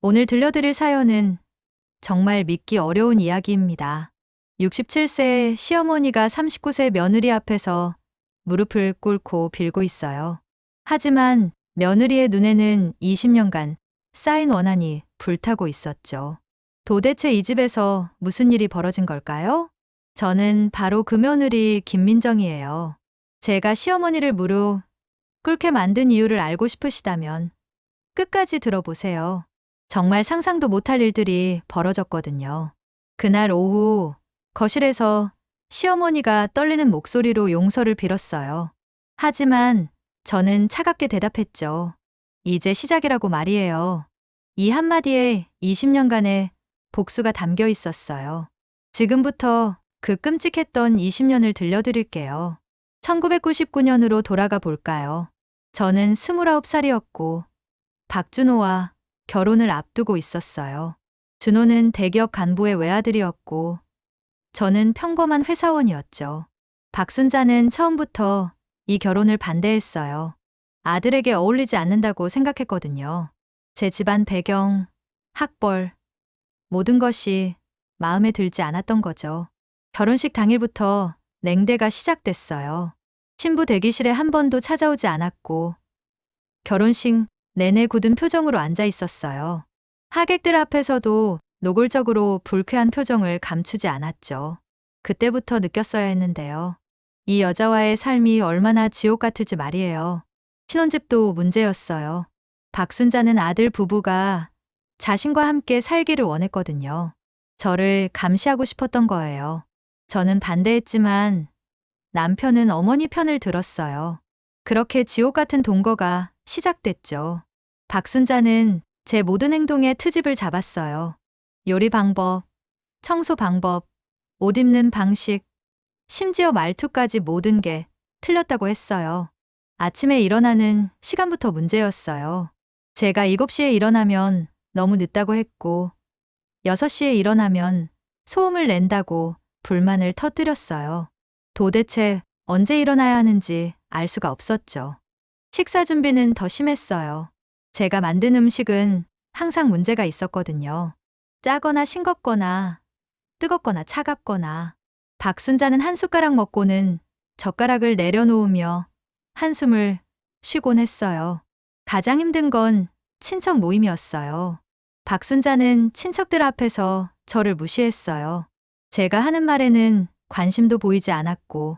오늘 들려드릴 사연은 정말 믿기 어려운 이야기입니다. 67세 시어머니가 39세 며느리 앞에서 무릎을 꿇고 빌고 있어요. 하지만 며느리의 눈에는 20년간 쌓인 원한이 불타고 있었죠. 도대체 이 집에서 무슨 일이 벌어진 걸까요? 저는 바로 그 며느리 김민정이에요. 제가 시어머니를 무릎 꿇게 만든 이유를 알고 싶으시다면 끝까지 들어보세요. 정말 상상도 못할 일들이 벌어졌거든요. 그날 오후 거실에서 시어머니가 떨리는 목소리로 용서를 빌었어요. 하지만 저는 차갑게 대답했죠. 이제 시작이라고 말이에요. 이 한마디에 20년간의 복수가 담겨 있었어요. 지금부터 그 끔찍했던 20년을 들려드릴게요. 1999년으로 돌아가 볼까요? 저는 29살이었고 박준호와 결혼을 앞두고 있었어요. 준호는 대기업 간부의 외아들이었고 저는 평범한 회사원이었죠. 박순자는 처음부터 이 결혼을 반대했어요. 아들에게 어울리지 않는다고 생각했거든요. 제 집안 배경, 학벌, 모든 것이 마음에 들지 않았던 거죠. 결혼식 당일부터 냉대가 시작됐어요. 신부 대기실에 한 번도 찾아오지 않았고 결혼식 내내 굳은 표정으로 앉아 있었어요. 하객들 앞에서도 노골적으로 불쾌한 표정을 감추지 않았죠. 그때부터 느꼈어야 했는데요. 이 여자와의 삶이 얼마나 지옥 같을지 말이에요. 신혼집도 문제였어요. 박순자는 아들 부부가 자신과 함께 살기를 원했거든요. 저를 감시하고 싶었던 거예요. 저는 반대했지만 남편은 어머니 편을 들었어요. 그렇게 지옥 같은 동거가 시작됐죠. 박순자는 제 모든 행동에 트집을 잡았어요. 요리 방법, 청소 방법, 옷 입는 방식, 심지어 말투까지 모든 게 틀렸다고 했어요. 아침에 일어나는 시간부터 문제였어요. 제가 7시에 일어나면 너무 늦다고 했고 6시에 일어나면 소음을 낸다고 불만을 터뜨렸어요. 도대체 언제 일어나야 하는지 알 수가 없었죠. 식사 준비는 더 심했어요. 제가 만든 음식은 항상 문제가 있었거든요. 짜거나 싱겁거나 뜨겁거나 차갑거나. 박순자는 한 숟가락 먹고는 젓가락을 내려놓으며 한숨을 쉬곤 했어요. 가장 힘든 건 친척 모임이었어요. 박순자는 친척들 앞에서 저를 무시했어요. 제가 하는 말에는 관심도 보이지 않았고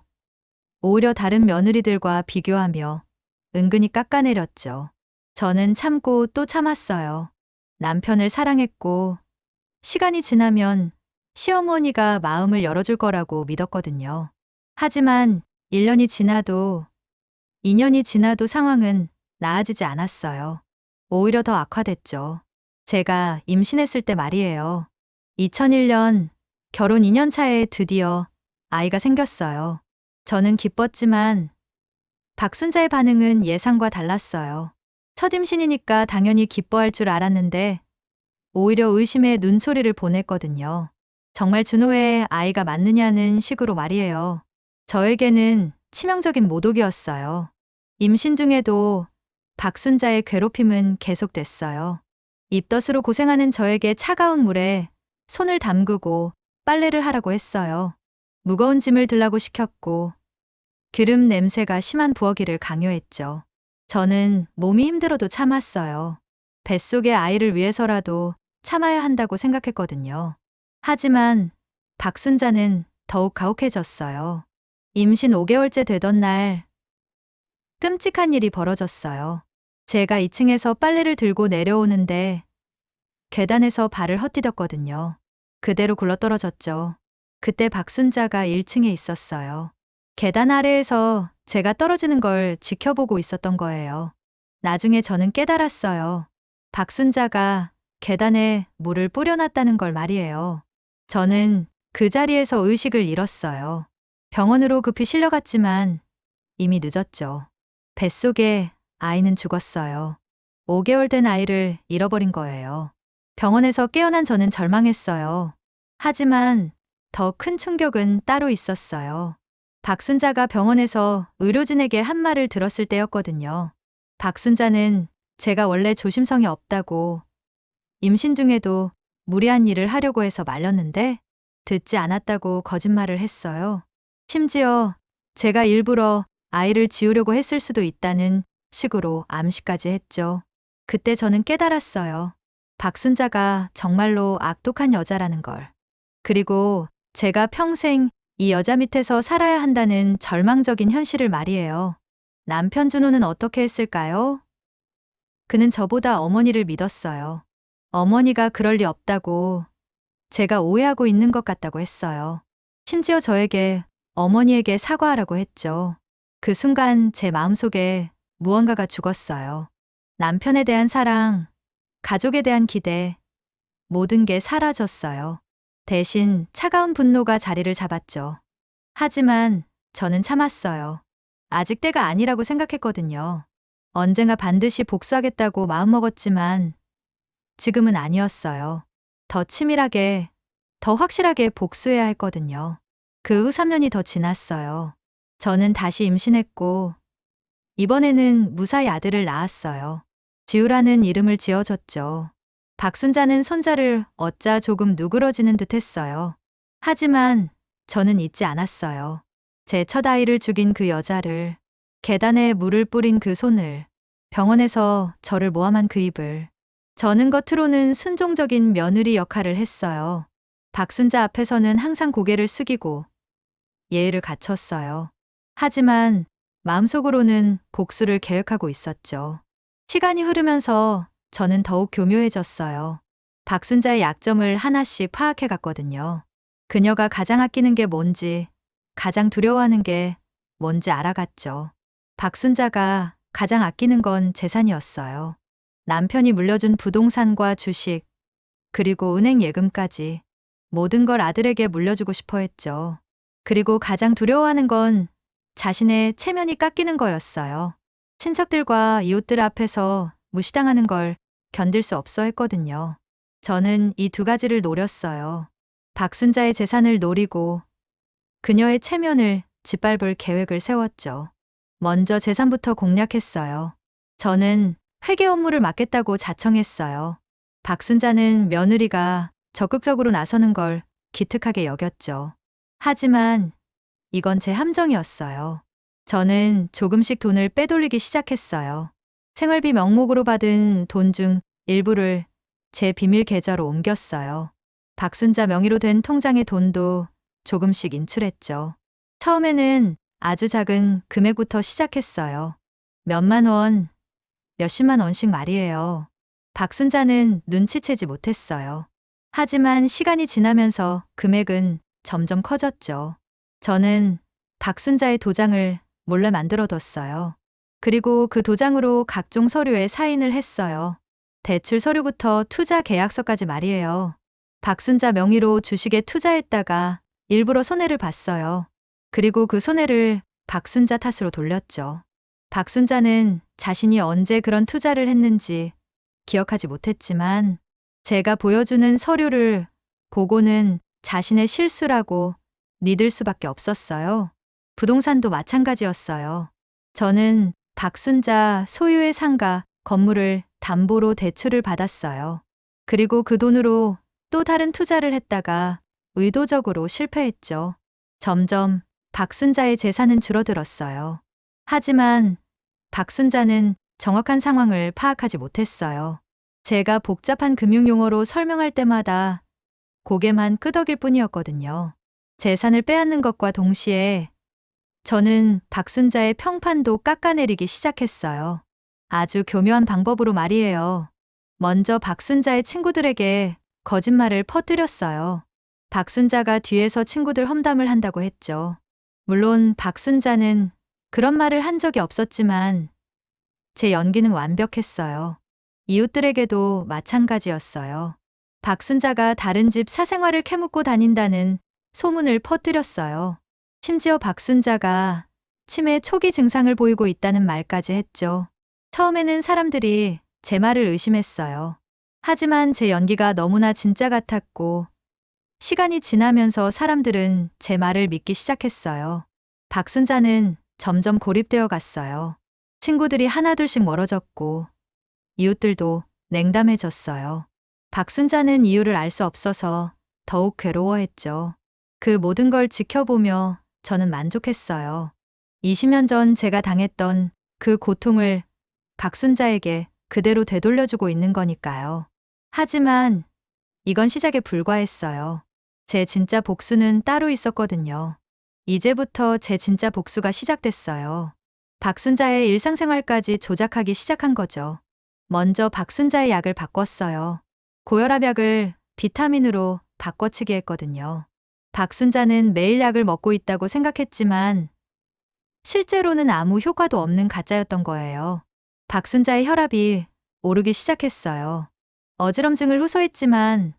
오히려 다른 며느리들과 비교하며 은근히 깎아내렸죠. 저는 참고 또 참았어요. 남편을 사랑했고 시간이 지나면 시어머니가 마음을 열어줄 거라고 믿었거든요. 하지만 1년이 지나도 2년이 지나도 상황은 나아지지 않았어요. 오히려 더 악화됐죠. 제가 임신했을 때 말이에요. 2001년 결혼 2년 차에 드디어 아이가 생겼어요. 저는 기뻤지만 박순자의 반응은 예상과 달랐어요. 첫 임신이니까 당연히 기뻐할 줄 알았는데 오히려 의심의 눈초리를 보냈거든요. 정말 준호의 아이가 맞느냐는 식으로 말이에요. 저에게는 치명적인 모독이었어요. 임신 중에도 박순자의 괴롭힘은 계속됐어요. 입덧으로 고생하는 저에게 차가운 물에 손을 담그고 빨래를 하라고 했어요. 무거운 짐을 들라고 시켰고 기름 냄새가 심한 부엌일을 강요했죠. 저는 몸이 힘들어도 참았어요. 뱃속의 아이를 위해서라도 참아야 한다고 생각했거든요. 하지만 박순자는 더욱 가혹해졌어요. 임신 5개월째 되던 날 끔찍한 일이 벌어졌어요. 제가 2층에서 빨래를 들고 내려오는데 계단에서 발을 헛디뎠거든요. 그대로 굴러떨어졌죠. 그때 박순자가 1층에 있었어요. 계단 아래에서 제가 떨어지는 걸 지켜보고 있었던 거예요. 나중에 저는 깨달았어요. 박순자가 계단에 물을 뿌려놨다는 걸 말이에요. 저는 그 자리에서 의식을 잃었어요. 병원으로 급히 실려갔지만 이미 늦었죠. 뱃속에 아이는 죽었어요. 5개월 된 아이를 잃어버린 거예요. 병원에서 깨어난 저는 절망했어요. 하지만 더 큰 충격은 따로 있었어요. 박순자가 병원에서 의료진에게 한 말을 들었을 때였거든요. 박순자는 제가 원래 조심성이 없다고 임신 중에도 무리한 일을 하려고 해서 말렸는데 듣지 않았다고 거짓말을 했어요. 심지어 제가 일부러 아이를 지우려고 했을 수도 있다는 식으로 암시까지 했죠. 그때 저는 깨달았어요. 박순자가 정말로 악독한 여자라는 걸. 그리고 제가 평생 이 여자 밑에서 살아야 한다는 절망적인 현실을 말이에요. 남편 준호는 어떻게 했을까요? 그는 저보다 어머니를 믿었어요. 어머니가 그럴 리 없다고, 제가 오해하고 있는 것 같다고 했어요. 심지어 저에게 어머니에게 사과하라고 했죠. 그 순간 제 마음속에 무언가가 죽었어요. 남편에 대한 사랑, 가족에 대한 기대, 모든 게 사라졌어요. 대신 차가운 분노가 자리를 잡았죠. 하지만 저는 참았어요. 아직 때가 아니라고 생각했거든요. 언젠가 반드시 복수하겠다고 마음먹었지만 지금은 아니었어요. 더 치밀하게, 더 확실하게 복수해야 했거든요. 그 후 3년이 더 지났어요. 저는 다시 임신했고 이번에는 무사히 아들을 낳았어요. 지우라는 이름을 지어줬죠. 박순자는 손자를 얻자 조금 누그러지는 듯 했어요. 하지만 저는 잊지 않았어요. 제 첫 아이를 죽인 그 여자를, 계단에 물을 뿌린 그 손을, 병원에서 저를 모함한 그 입을. 저는 겉으로는 순종적인 며느리 역할을 했어요. 박순자 앞에서는 항상 고개를 숙이고 예의를 갖췄어요. 하지만 마음속으로는 복수를 계획하고 있었죠. 시간이 흐르면서 저는 더욱 교묘해졌어요. 박순자의 약점을 하나씩 파악해 갔거든요. 그녀가 가장 아끼는 게 뭔지, 가장 두려워하는 게 뭔지 알아갔죠. 박순자가 가장 아끼는 건 재산이었어요. 남편이 물려준 부동산과 주식, 그리고 은행 예금까지 모든 걸 아들에게 물려주고 싶어 했죠. 그리고 가장 두려워하는 건 자신의 체면이 깎이는 거였어요. 친척들과 이웃들 앞에서 무시당하는 걸 견딜 수 없어 했거든요. 저는 이 두 가지를 노렸어요. 박순자의 재산을 노리고 그녀의 체면을 짓밟을 계획을 세웠죠. 먼저 재산부터 공략했어요. 저는 회계 업무를 맡겠다고 자청했어요. 박순자는 며느리가 적극적으로 나서는 걸 기특하게 여겼죠. 하지만 이건 제 함정이었어요. 저는 조금씩 돈을 빼돌리기 시작했어요. 생활비 명목으로 받은 돈 중 일부를 제 비밀 계좌로 옮겼어요. 박순자 명의로 된 통장의 돈도 조금씩 인출했죠. 처음에는 아주 작은 금액부터 시작했어요. 몇만 원, 몇십만 원씩 말이에요. 박순자는 눈치채지 못했어요. 하지만 시간이 지나면서 금액은 점점 커졌죠. 저는 박순자의 도장을 몰래 만들어뒀어요. 그리고 그 도장으로 각종 서류에 사인을 했어요. 대출 서류부터 투자 계약서까지 말이에요. 박순자 명의로 주식에 투자했다가 일부러 손해를 봤어요. 그리고 그 손해를 박순자 탓으로 돌렸죠. 박순자는 자신이 언제 그런 투자를 했는지 기억하지 못했지만 제가 보여주는 서류를 보고는 자신의 실수라고 믿을 수밖에 없었어요. 부동산도 마찬가지였어요. 저는 박순자 소유의 상가, 건물을 담보로 대출을 받았어요. 그리고 그 돈으로 또 다른 투자를 했다가 의도적으로 실패했죠. 점점 박순자의 재산은 줄어들었어요. 하지만 박순자는 정확한 상황을 파악하지 못했어요. 제가 복잡한 금융용어로 설명할 때마다 고개만 끄덕일 뿐이었거든요. 재산을 빼앗는 것과 동시에 저는 박순자의 평판도 깎아내리기 시작했어요. 아주 교묘한 방법으로 말이에요. 먼저 박순자의 친구들에게 거짓말을 퍼뜨렸어요. 박순자가 뒤에서 친구들 험담을 한다고 했죠. 물론 박순자는 그런 말을 한 적이 없었지만 제 연기는 완벽했어요. 이웃들에게도 마찬가지였어요. 박순자가 다른 집 사생활을 캐묻고 다닌다는 소문을 퍼뜨렸어요. 심지어 박순자가 치매 초기 증상을 보이고 있다는 말까지 했죠. 처음에는 사람들이 제 말을 의심했어요. 하지만 제 연기가 너무나 진짜 같았고 시간이 지나면서 사람들은 제 말을 믿기 시작했어요. 박순자는 점점 고립되어 갔어요. 친구들이 하나둘씩 멀어졌고 이웃들도 냉담해졌어요. 박순자는 이유를 알 수 없어서 더욱 괴로워했죠. 그 모든 걸 지켜보며 저는 만족했어요. 20년 전 제가 당했던 그 고통을 박순자에게 그대로 되돌려주고 있는 거니까요. 하지만 이건 시작에 불과했어요. 제 진짜 복수는 따로 있었거든요. 이제부터 제 진짜 복수가 시작됐어요. 박순자의 일상생활까지 조작하기 시작한 거죠. 먼저 박순자의 약을 바꿨어요. 고혈압 약을 비타민으로 바꿔치기 했거든요. 박순자는 매일 약을 먹고 있다고 생각했지만 실제로는 아무 효과도 없는 가짜였던 거예요. 박순자의 혈압이 오르기 시작했어요. 어지럼증을 호소했지만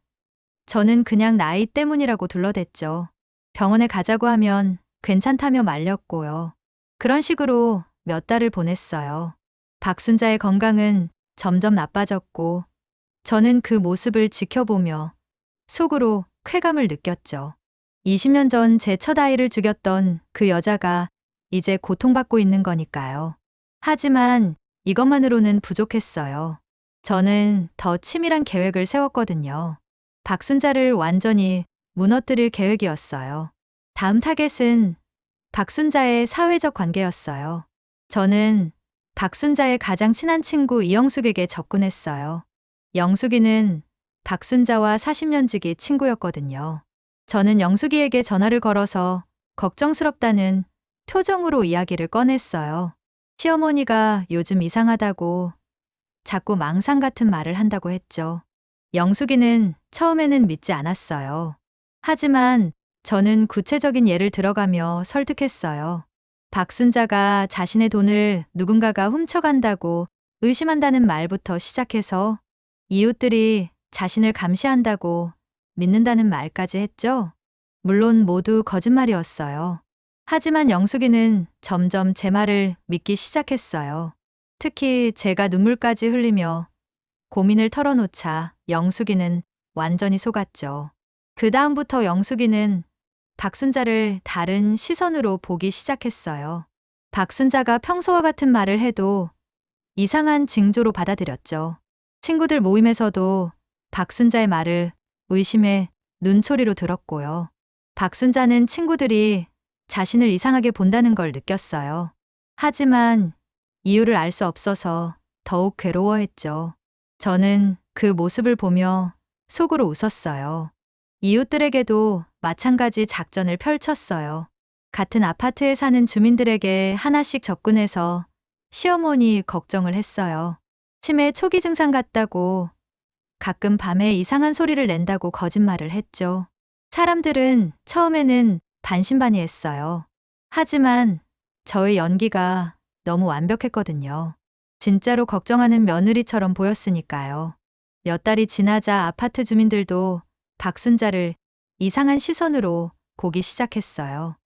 저는 그냥 나이 때문이라고 둘러댔죠. 병원에 가자고 하면 괜찮다며 말렸고요. 그런 식으로 몇 달을 보냈어요. 박순자의 건강은 점점 나빠졌고 저는 그 모습을 지켜보며 속으로 쾌감을 느꼈죠. 20년 전 제 첫 아이를 죽였던 그 여자가 이제 고통받고 있는 거니까요. 하지만 이것만으로는 부족했어요. 저는 더 치밀한 계획을 세웠거든요. 박순자를 완전히 무너뜨릴 계획이었어요. 다음 타겟은 박순자의 사회적 관계였어요. 저는 박순자의 가장 친한 친구 이영숙에게 접근했어요. 영숙이는 박순자와 40년 지기 친구였거든요. 저는 영숙이에게 전화를 걸어서 걱정스럽다는 표정으로 이야기를 꺼냈어요. 시어머니가 요즘 이상하다고 자꾸 망상 같은 말을 한다고 했죠. 영숙이는 처음에는 믿지 않았어요. 하지만 저는 구체적인 예를 들어가며 설득했어요. 박순자가 자신의 돈을 누군가가 훔쳐간다고 의심한다는 말부터 시작해서 이웃들이 자신을 감시한다고 믿는다는 말까지 했죠. 물론 모두 거짓말이었어요. 하지만 영숙이는 점점 제 말을 믿기 시작했어요. 특히 제가 눈물까지 흘리며 고민을 털어놓자 영숙이는 완전히 속았죠. 그 다음부터 영숙이는 박순자를 다른 시선으로 보기 시작했어요. 박순자가 평소와 같은 말을 해도 이상한 징조로 받아들였죠. 친구들 모임에서도 박순자의 말을 의심의 눈초리로 들었고요. 박순자는 친구들이 자신을 이상하게 본다는 걸 느꼈어요. 하지만 이유를 알 수 없어서 더욱 괴로워했죠. 저는 그 모습을 보며 속으로 웃었어요. 이웃들에게도 마찬가지 작전을 펼쳤어요. 같은 아파트에 사는 주민들에게 하나씩 접근해서 시어머니 걱정을 했어요. 치매 초기 증상 같다고, 가끔 밤에 이상한 소리를 낸다고 거짓말을 했죠. 사람들은 처음에는 반신반의했어요. 하지만 저의 연기가 너무 완벽했거든요. 진짜로 걱정하는 며느리처럼 보였으니까요. 몇 달이 지나자 아파트 주민들도 박순자를 이상한 시선으로 보기 시작했어요.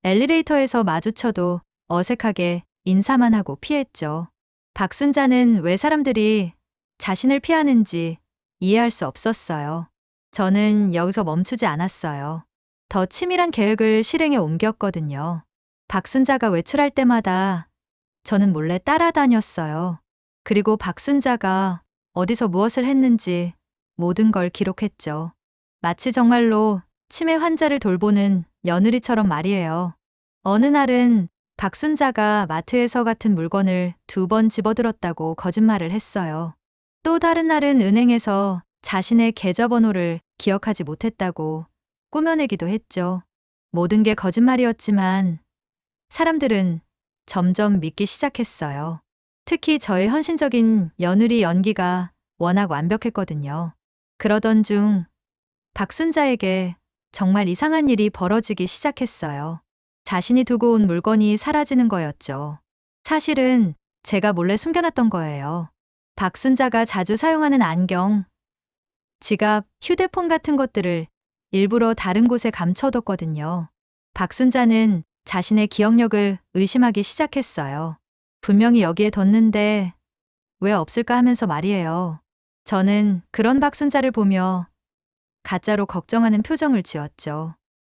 엘리베이터에서 마주쳐도 어색하게 인사만 하고 피했죠. 박순자는 왜 사람들이 자신을 피하는지 이해할 수 없었어요. 저는 여기서 멈추지 않았어요. 더 치밀한 계획을 실행에 옮겼거든요. 박순자가 외출할 때마다 저는 몰래 따라다녔어요. 그리고 박순자가 어디서 무엇을 했는지 모든 걸 기록했죠. 마치 정말로 치매 환자를 돌보는 며느리처럼 말이에요. 어느 날은 박순자가 마트에서 같은 물건을 2번 집어들었다고 거짓말을 했어요. 또 다른 날은 은행에서 자신의 계좌번호를 기억하지 못했다고 꾸며내기도 했죠. 모든 게 거짓말이었지만 사람들은 점점 믿기 시작했어요. 특히 저의 헌신적인 며느리 연기가 워낙 완벽했거든요. 그러던 중 박순자에게 정말 이상한 일이 벌어지기 시작했어요. 자신이 두고 온 물건이 사라지는 거였죠. 사실은 제가 몰래 숨겨놨던 거예요. 박순자가 자주 사용하는 안경, 지갑, 휴대폰 같은 것들을 일부러 다른 곳에 감춰뒀거든요. 박순자는 자신의 기억력을 의심하기 시작했어요. 분명히 여기에 뒀는데 왜 없을까 하면서 말이에요. 저는 그런 박순자를 보며 가짜로 걱정하는 표정을 지었죠.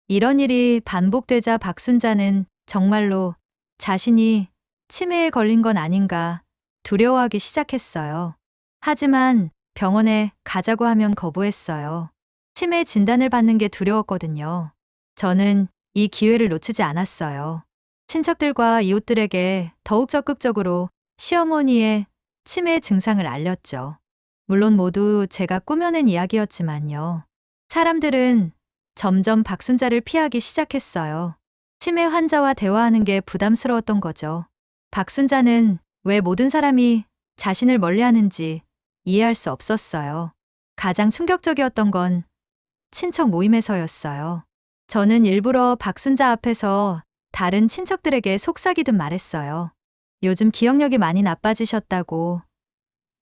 이런 일이 반복되자 박순자는 정말로 자신이 치매에 걸린 건 아닌가 두려워하기 시작했어요. 하지만 병원에 가자고 하면 거부했어요. 치매 진단을 받는 게 두려웠거든요. 저는 이 기회를 놓치지 않았어요. 친척들과 이웃들에게 더욱 적극적으로 시어머니의 치매 증상을 알렸죠. 물론 모두 제가 꾸며낸 이야기였지만요. 사람들은 점점 박순자를 피하기 시작했어요. 치매 환자와 대화하는 게 부담스러웠던 거죠. 박순자는 왜 모든 사람이 자신을 멀리하는지 이해할 수 없었어요. 가장 충격적이었던 건 친척 모임에서였어요. 저는 일부러 박순자 앞에서 다른 친척들에게 속삭이듯 말했어요. 요즘 기억력이 많이 나빠지셨다고,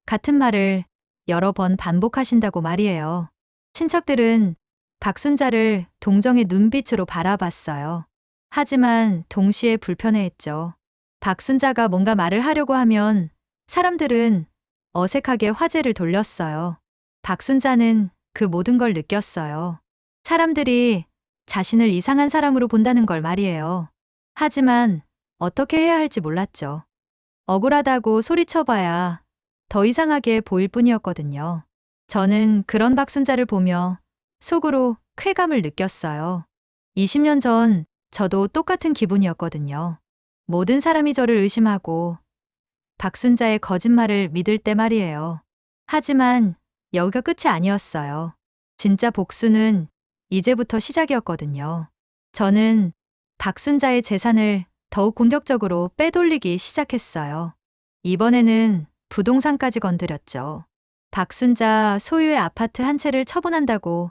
같은 말을 여러 번 반복하신다고 말이에요. 친척들은 박순자를 동정의 눈빛으로 바라봤어요. 하지만 동시에 불편해했죠. 박순자가 뭔가 말을 하려고 하면 사람들은 어색하게 화제를 돌렸어요. 박순자는 그 모든 걸 느꼈어요. 사람들이 자신을 이상한 사람으로 본다는 걸 말이에요. 하지만 어떻게 해야 할지 몰랐죠. 억울하다고 소리쳐봐야 더 이상하게 보일 뿐이었거든요. 저는 그런 박순자를 보며 속으로 쾌감을 느꼈어요. 20년 전 저도 똑같은 기분이었거든요. 모든 사람이 저를 의심하고 박순자의 거짓말을 믿을 때 말이에요. 하지만 여기가 끝이 아니었어요. 진짜 복수는 이제부터 시작이었거든요. 저는 박순자의 재산을 더욱 공격적으로 빼돌리기 시작했어요. 이번에는 부동산까지 건드렸죠. 박순자 소유의 아파트 한 채를 처분한다고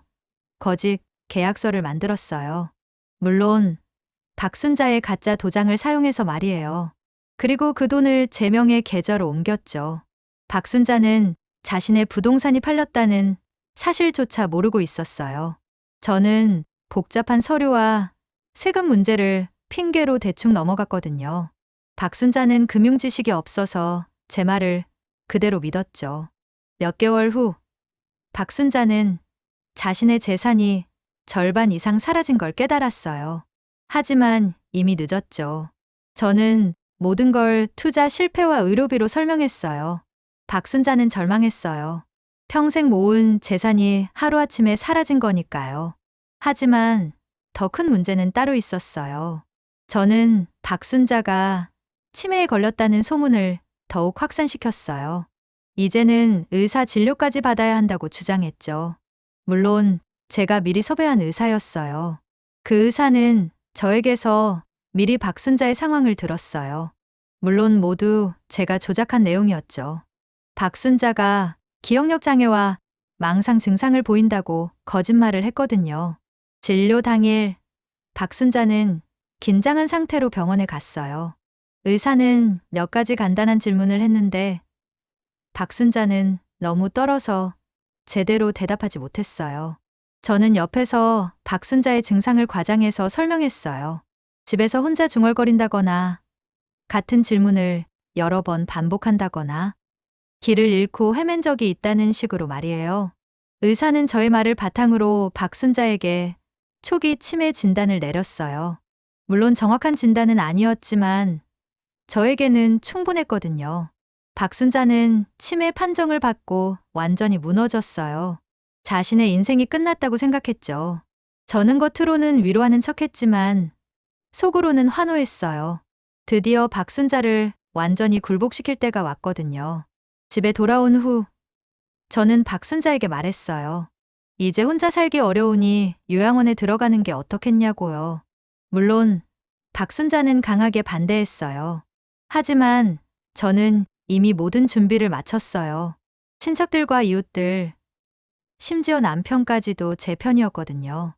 거짓 계약서를 만들었어요. 물론 박순자의 가짜 도장을 사용해서 말이에요. 그리고 그 돈을 제 명의 계좌로 옮겼죠. 박순자는 자신의 부동산이 팔렸다는 사실조차 모르고 있었어요. 저는 복잡한 서류와 세금 문제를 핑계로 대충 넘어갔거든요. 박순자는 금융 지식이 없어서 제 말을 그대로 믿었죠. 몇 개월 후 박순자는 자신의 재산이 절반 이상 사라진 걸 깨달았어요. 하지만 이미 늦었죠. 저는 모든 걸 투자 실패와 의료비로 설명했어요. 박순자는 절망했어요. 평생 모은 재산이 하루아침에 사라진 거니까요. 하지만 더 큰 문제는 따로 있었어요. 저는 박순자가 치매에 걸렸다는 소문을 더욱 확산시켰어요. 이제는 의사 진료까지 받아야 한다고 주장했죠. 물론 제가 미리 섭외한 의사였어요. 그 의사는 저에게서 미리 박순자의 상황을 들었어요. 물론 모두 제가 조작한 내용이었죠. 박순자가 기억력 장애와 망상 증상을 보인다고 거짓말을 했거든요. 진료 당일 박순자는 긴장한 상태로 병원에 갔어요. 의사는 몇 가지 간단한 질문을 했는데 박순자는 너무 떨어서 제대로 대답하지 못했어요. 저는 옆에서 박순자의 증상을 과장해서 설명했어요. 집에서 혼자 중얼거린다거나 같은 질문을 여러 번 반복한다거나 길을 잃고 헤맨 적이 있다는 식으로 말이에요. 의사는 저의 말을 바탕으로 박순자에게 초기 치매 진단을 내렸어요. 물론 정확한 진단은 아니었지만 저에게는 충분했거든요. 박순자는 치매 판정을 받고 완전히 무너졌어요. 자신의 인생이 끝났다고 생각했죠. 저는 겉으로는 위로하는 척했지만 속으로는 환호했어요. 드디어 박순자를 완전히 굴복시킬 때가 왔거든요. 집에 돌아온 후 저는 박순자에게 말했어요. 이제 혼자 살기 어려우니 요양원에 들어가는 게 어떻겠냐고요. 물론 박순자는 강하게 반대했어요. 하지만 저는 이미 모든 준비를 마쳤어요. 친척들과 이웃들, 심지어 남편까지도 제 편이었거든요.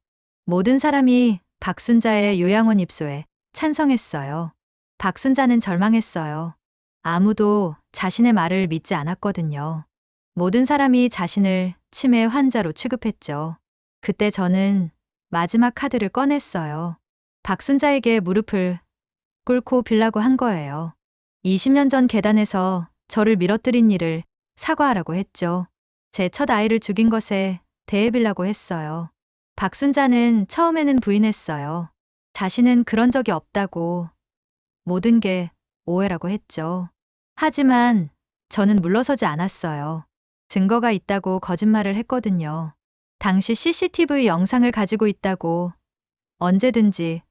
모든 사람이 박순자의 요양원 입소에 찬성했어요. 박순자는 절망했어요. 아무도 자신의 말을 믿지 않았거든요. 모든 사람이 자신을 치매 환자로 취급했죠. 그때 저는 마지막 카드를 꺼냈어요. 박순자에게 무릎을 꿇고 빌라고 한 거예요. 20년 전 계단에서 저를 밀어뜨린 일을 사과하라고 했죠. 제 첫 아이를 죽인 것에 대해 빌라고 했어요. 박순자는 처음에는 부인했어요. 자신은 그런 적이 없다고, 모든 게 오해라고 했죠. 하지만 저는 물러서지 않았어요. 증거가 있다고 거짓말을 했거든요. 당시 CCTV 영상을 가지고 있다고, 언제든지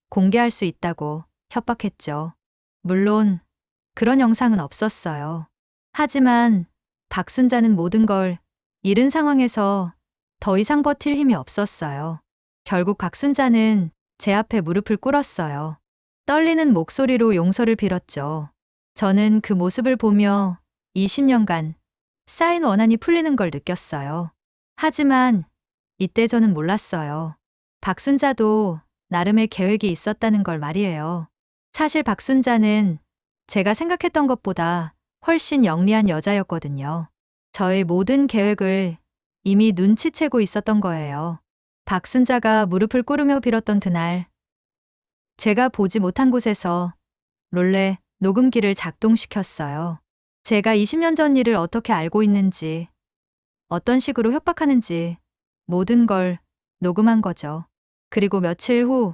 공개할 수 있다고 협박했죠. 물론 그런 영상은 없었어요. 하지만 박순자는 모든 걸 잃은 상황에서 더 이상 버틸 힘이 없었어요. 결국 박순자는 제 앞에 무릎을 꿇었어요. 떨리는 목소리로 용서를 빌었죠. 저는 그 모습을 보며 20년간 쌓인 원한이 풀리는 걸 느꼈어요. 하지만 이때 저는 몰랐어요. 박순자도 나름의 계획이 있었다는 걸 말이에요. 사실 박순자는 제가 생각했던 것보다 훨씬 영리한 여자였거든요. 저의 모든 계획을 이미 눈치채고 있었던 거예요. 박순자가 무릎을 꿇으며 빌었던 그날, 제가 보지 못한 곳에서 몰래 녹음기를 작동시켰어요. 제가 20년 전 일을 어떻게 알고 있는지, 어떤 식으로 협박하는지 모든 걸 녹음한 거죠. 그리고 며칠 후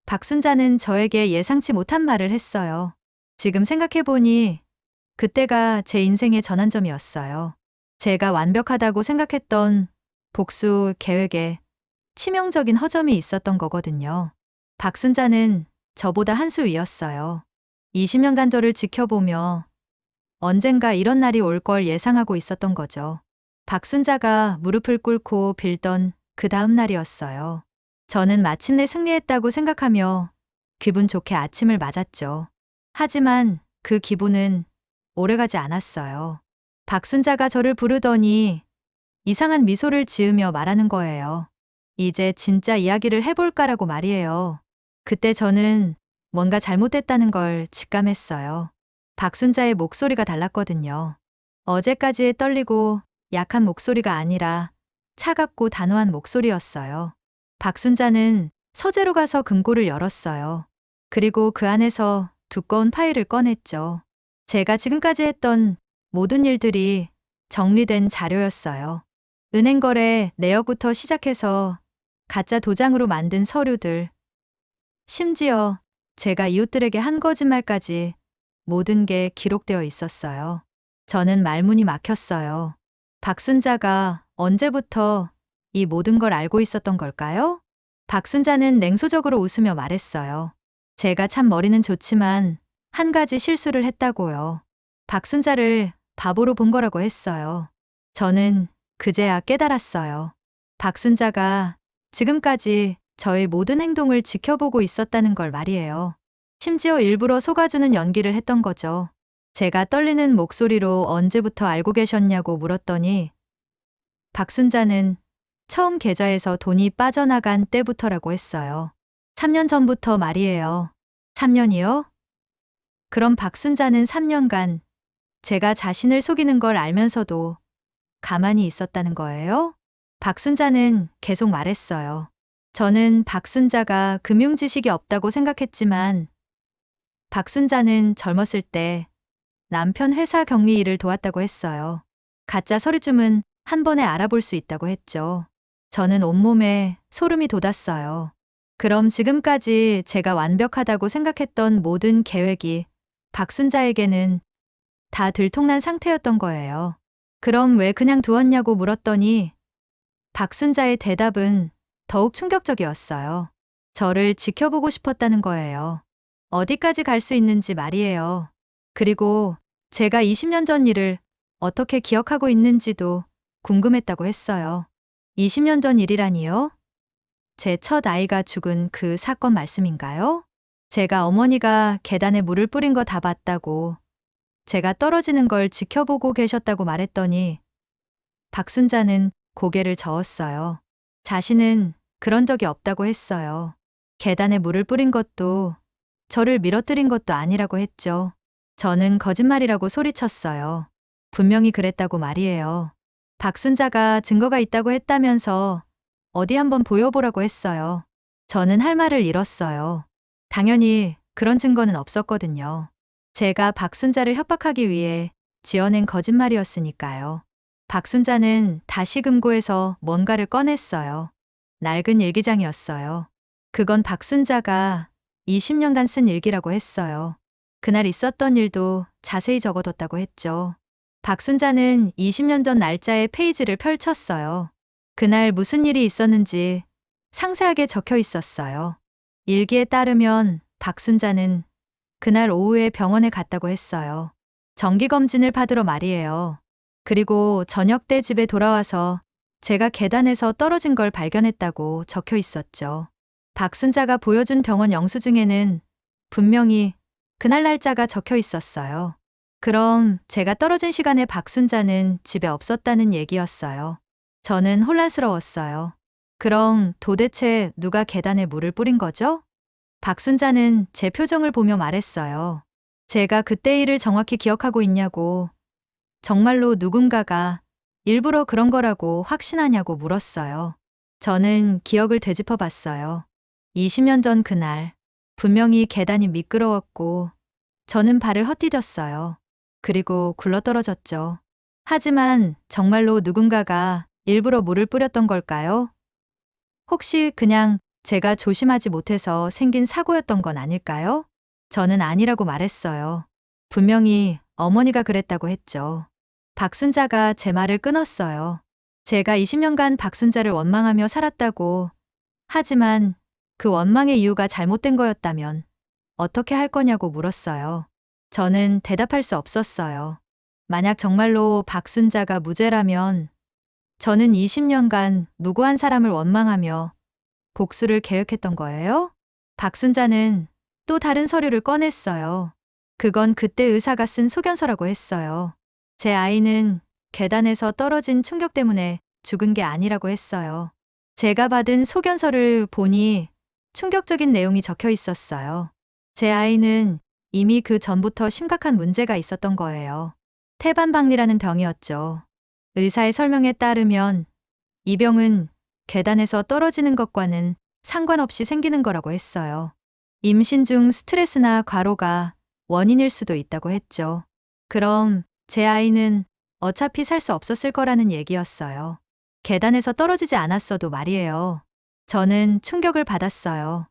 박순자는 저에게 예상치 못한 말을 했어요. 지금 생각해보니 그때가 제 인생의 전환점이었어요. 제가 완벽하다고 생각했던 복수 계획에 치명적인 허점이 있었던 거거든요. 박순자는 저보다 한 수 위였어요. 20년간 저를 지켜보며 언젠가 이런 날이 올 걸 예상하고 있었던 거죠. 박순자가 무릎을 꿇고 빌던 그 다음 날이었어요. 저는 마침내 승리했다고 생각하며 기분 좋게 아침을 맞았죠. 하지만 그 기분은 오래가지 않았어요. 박순자가 저를 부르더니 이상한 미소를 지으며 말하는 거예요. 이제 진짜 이야기를 해볼까라고 말이에요. 그때 저는 뭔가 잘못됐다는 걸 직감했어요. 박순자의 목소리가 달랐거든요. 어제까지의 떨리고 약한 목소리가 아니라 차갑고 단호한 목소리였어요. 박순자는 서재로 가서 금고를 열었어요. 그리고 그 안에서 두꺼운 파일을 꺼냈죠. 제가 지금까지 했던 모든 일들이 정리된 자료였어요. 은행 거래 내역부터 시작해서 가짜 도장으로 만든 서류들, 심지어 제가 이웃들에게 한 거짓말까지 모든 게 기록되어 있었어요. 저는 말문이 막혔어요. 박순자가 언제부터 이 모든 걸 알고 있었던 걸까요? 박순자는 냉소적으로 웃으며 말했어요. 제가 참 머리는 좋지만 한 가지 실수를 했다고요. 박순자를 바보로 본 거라고 했어요. 저는 그제야 깨달았어요. 박순자가 지금까지 저의 모든 행동을 지켜보고 있었다는 걸 말이에요. 심지어 일부러 속아주는 연기를 했던 거죠. 제가 떨리는 목소리로 언제부터 알고 계셨냐고 물었더니 박순자는 처음 계좌에서 돈이 빠져나간 때부터라고 했어요. 3년 전부터 말이에요. 3년이요? 그럼 박순자는 3년간 제가 자신을 속이는 걸 알면서도 가만히 있었다는 거예요? 박순자는 계속 말했어요. 저는 박순자가 금융 지식이 없다고 생각했지만 박순자는 젊었을 때 남편 회사 격리 일을 도왔다고 했어요. 가짜 서류쯤은 한 번에 알아볼 수 있다고 했죠. 저는 온몸에 소름이 돋았어요. 그럼 지금까지 제가 완벽하다고 생각했던 모든 계획이 박순자에게는 다 들통난 상태였던 거예요. 그럼 왜 그냥 두었냐고 물었더니 박순자의 대답은 더욱 충격적이었어요. 저를 지켜보고 싶었다는 거예요. 어디까지 갈 수 있는지 말이에요. 그리고 제가 20년 전 일을 어떻게 기억하고 있는지도 궁금했다고 했어요. 20년 전 일이라니요? 제 첫 아이가 죽은 그 사건 말씀인가요? 제가 어머니가 계단에 물을 뿌린 거 다 봤다고, 제가 떨어지는 걸 지켜보고 계셨다고 말했더니 박순자는 고개를 저었어요. 자신은 그런 적이 없다고 했어요. 계단에 물을 뿌린 것도 저를 밀어뜨린 것도 아니라고 했죠. 저는 거짓말이라고 소리쳤어요. 분명히 그랬다고 말이에요. 박순자가 증거가 있다고 했다면서 어디 한번 보여보라고 했어요. 저는 할 말을 잃었어요. 당연히 그런 증거는 없었거든요. 제가 박순자를 협박하기 위해 지어낸 거짓말이었으니까요. 박순자는 다시 금고에서 뭔가를 꺼냈어요. 낡은 일기장이었어요. 그건 박순자가 20년간 쓴 일기라고 했어요. 그날 있었던 일도 자세히 적어뒀다고 했죠. 박순자는 20년 전 날짜의 페이지를 펼쳤어요. 그날 무슨 일이 있었는지 상세하게 적혀 있었어요. 일기에 따르면 박순자는 그날 오후에 병원에 갔다고 했어요. 정기검진을 받으러 말이에요. 그리고 저녁 때 집에 돌아와서 제가 계단에서 떨어진 걸 발견했다고 적혀 있었죠. 박순자가 보여준 병원 영수증에는 분명히 그날 날짜가 적혀 있었어요. 그럼 제가 떨어진 시간에 박순자는 집에 없었다는 얘기였어요. 저는 혼란스러웠어요. 그럼 도대체 누가 계단에 물을 뿌린 거죠? 박순자는 제 표정을 보며 말했어요. 제가 그때 일을 정확히 기억하고 있냐고, 정말로 누군가가 일부러 그런 거라고 확신하냐고 물었어요. 저는 기억을 되짚어 봤어요. 20년 전 그날, 분명히 계단이 미끄러웠고, 저는 발을 헛디뎠어요. 그리고 굴러떨어졌죠. 하지만 정말로 누군가가 일부러 물을 뿌렸던 걸까요? 혹시 그냥 제가 조심하지 못해서 생긴 사고였던 건 아닐까요? 저는 아니라고 말했어요. 분명히 어머니가 그랬다고 했죠. 박순자가 제 말을 끊었어요. 제가 20년간 박순자를 원망하며 살았다고, 하지만 그 원망의 이유가 잘못된 거였다면 어떻게 할 거냐고 물었어요. 저는 대답할 수 없었어요. 만약 정말로 박순자가 무죄라면 저는 20년간 무고한 사람을 원망하며 복수를 계획했던 거예요? 박순자는 또 다른 서류를 꺼냈어요. 그건 그때 의사가 쓴 소견서라고 했어요. 제 아이는 계단에서 떨어진 충격 때문에 죽은 게 아니라고 했어요. 제가 받은 소견서를 보니 충격적인 내용이 적혀 있었어요. 제 아이는 이미 그 전부터 심각한 문제가 있었던 거예요. 태반박리라는 병이었죠. 의사의 설명에 따르면 이 병은 계단에서 떨어지는 것과는 상관없이 생기는 거라고 했어요. 임신 중 스트레스나 과로가 원인일 수도 있다고 했죠. 그럼 제 아이는 어차피 살 수 없었을 거라는 얘기였어요. 계단에서 떨어지지 않았어도 말이에요. 저는 충격을 받았어요.